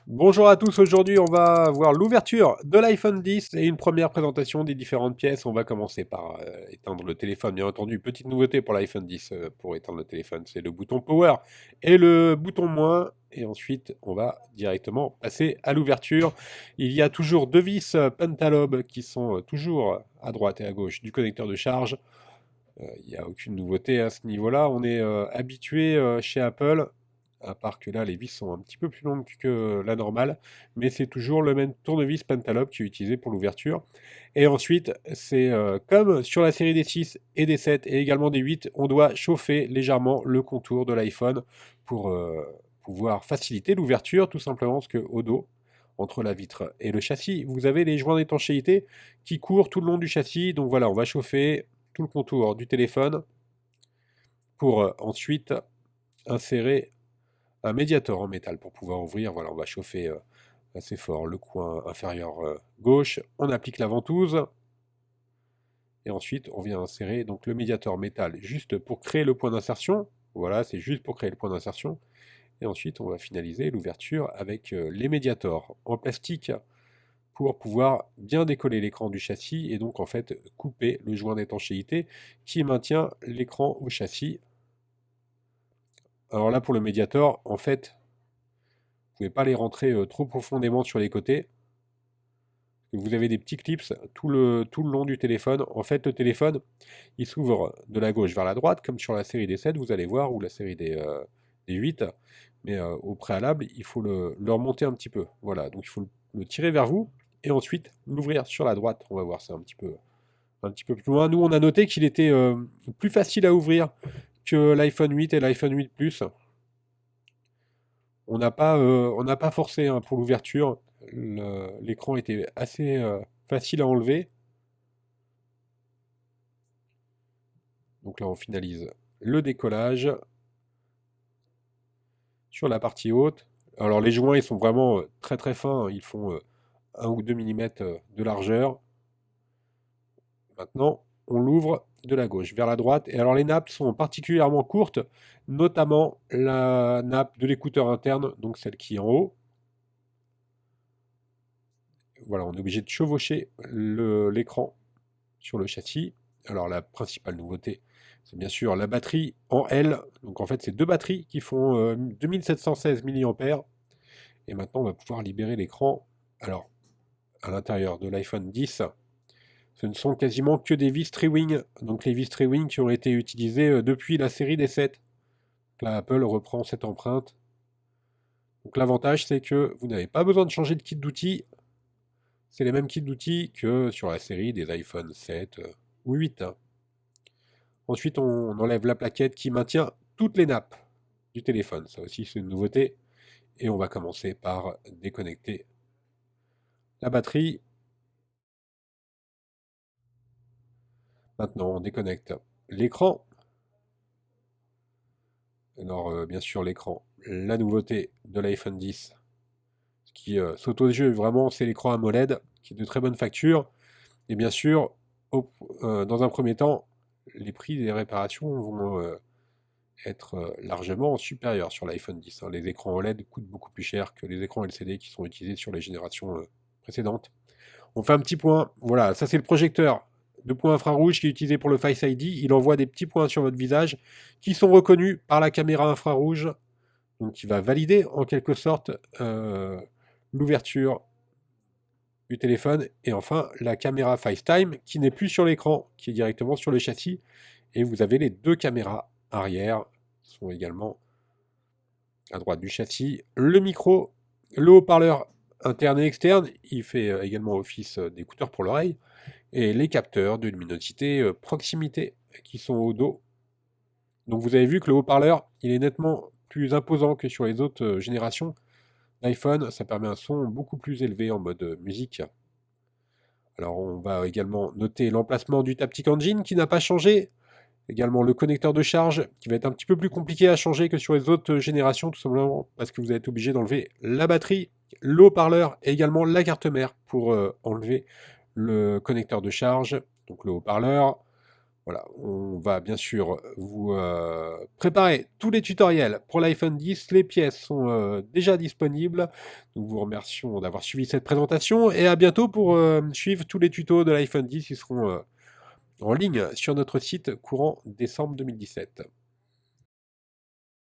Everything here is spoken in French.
Bonjour à tous, aujourd'hui on va voir l'ouverture de l'iPhone 10 et une première présentation des différentes pièces. On va commencer par éteindre le téléphone, bien entendu. Petite nouveauté pour l'iPhone 10 pour éteindre le téléphone, c'est le bouton Power et le bouton moins. Et ensuite on va directement passer à l'ouverture. Il y a toujours deux vis Pentalobe qui sont toujours à droite et à gauche du connecteur de charge. Il n'y a aucune nouveauté à ce niveau-là. On est habitué chez Apple, à part que là, les vis sont un petit peu plus longues que la normale, mais c'est toujours le même tournevis Pentalobe qui est utilisé pour l'ouverture. Et ensuite, c'est comme sur la série des 6 et des 7 et également des 8, on doit chauffer légèrement le contour de l'iPhone pour pouvoir faciliter l'ouverture, tout simplement parce que au dos, entre la vitre et le châssis, vous avez les joints d'étanchéité qui courent tout le long du châssis. Donc voilà, on va chauffer tout le contour du téléphone pour ensuite insérer un médiator en métal pour pouvoir ouvrir. Voilà, on va chauffer assez fort le coin inférieur gauche. On applique la ventouse et ensuite on vient insérer donc le médiator métal juste pour créer le point d'insertion. Voilà, c'est juste pour créer le point d'insertion. Et ensuite on va finaliser l'ouverture avec les médiators en plastique pour pouvoir bien décoller l'écran du châssis et donc en fait couper le joint d'étanchéité qui maintient l'écran au châssis. Alors là pour le médiator, en fait, vous ne pouvez pas les rentrer trop profondément sur les côtés. Vous avez des petits clips tout le long du téléphone. En fait, le téléphone, il s'ouvre de la gauche vers la droite, comme sur la série des 7, vous allez voir, ou la série des 8. Mais au préalable, il faut le remonter un petit peu. Voilà, donc il faut le tirer vers vous et ensuite l'ouvrir sur la droite. On va voir ça un petit peu plus loin. Nous, on a noté qu'il était plus facile à ouvrir que l'iPhone 8 et l'iPhone 8 Plus. On n'a pas forcé hein, pour l'ouverture. L'écran était assez facile à enlever. Donc là, on finalise le décollage sur la partie haute. Alors les joints, ils sont vraiment très très fins. Ils font 1 ou 2 millimètres de largeur. Maintenant, on l'ouvre de la gauche vers la droite. Et alors les nappes sont particulièrement courtes, notamment la nappe de l'écouteur interne, donc celle qui est en haut. Voilà, on est obligé de chevaucher l'écran sur le châssis. Alors la principale nouveauté, c'est bien sûr la batterie en L. Donc en fait, c'est deux batteries qui font 2716 mAh. Et maintenant, on va pouvoir libérer l'écran. Alors, à l'intérieur de l'iPhone 10, ce ne sont quasiment que des vis Tri-Wing. Donc les vis Tri-Wing qui ont été utilisées depuis la série des 7. Là, Apple reprend cette empreinte. Donc l'avantage, c'est que vous n'avez pas besoin de changer de kit d'outils. C'est les mêmes kits d'outils que sur la série des iPhone 7 ou 8. Ensuite, on enlève la plaquette qui maintient toutes les nappes du téléphone. Ça aussi, c'est une nouveauté. Et on va commencer par déconnecter la batterie. Maintenant, on déconnecte l'écran. Alors, bien sûr, l'écran, la nouveauté de l'iPhone 10, ce qui saute aux yeux, vraiment, c'est l'écran AMOLED, qui est de très bonne facture. Et bien sûr, dans un premier temps, les prix des réparations vont être largement supérieurs sur l'iPhone 10. Hein. Les écrans OLED coûtent beaucoup plus cher que les écrans LCD qui sont utilisés sur les générations précédentes. On fait un petit point. Voilà, ça c'est le projecteur de points infrarouge qui est utilisé pour le Face ID. Il envoie des petits points sur votre visage qui sont reconnus par la caméra infrarouge, donc qui va valider en quelque sorte l'ouverture du téléphone. Et enfin, la caméra FaceTime qui n'est plus sur l'écran, qui est directement sur le châssis. Et vous avez les deux caméras arrière qui sont également à droite du châssis. Le micro, le haut-parleur interne et externe, il fait également office d'écouteur pour l'oreille. Et les capteurs de luminosité proximité qui sont au dos. Donc vous avez vu que le haut-parleur, il est nettement plus imposant que sur les autres générations d'iPhone. Ça permet un son beaucoup plus élevé en mode musique. Alors on va également noter l'emplacement du Taptic Engine qui n'a pas changé. Également le connecteur de charge qui va être un petit peu plus compliqué à changer que sur les autres générations, tout simplement parce que vous êtes obligé d'enlever la batterie, le haut-parleur et également la carte mère pour enlever le connecteur de charge, donc le haut-parleur. Voilà, on va bien sûr vous préparer tous les tutoriels pour l'iPhone 10. Les pièces sont déjà disponibles. Nous vous remercions d'avoir suivi cette présentation et à bientôt pour suivre tous les tutos de l'iPhone 10. Ils seront en ligne sur notre site courant décembre 2017.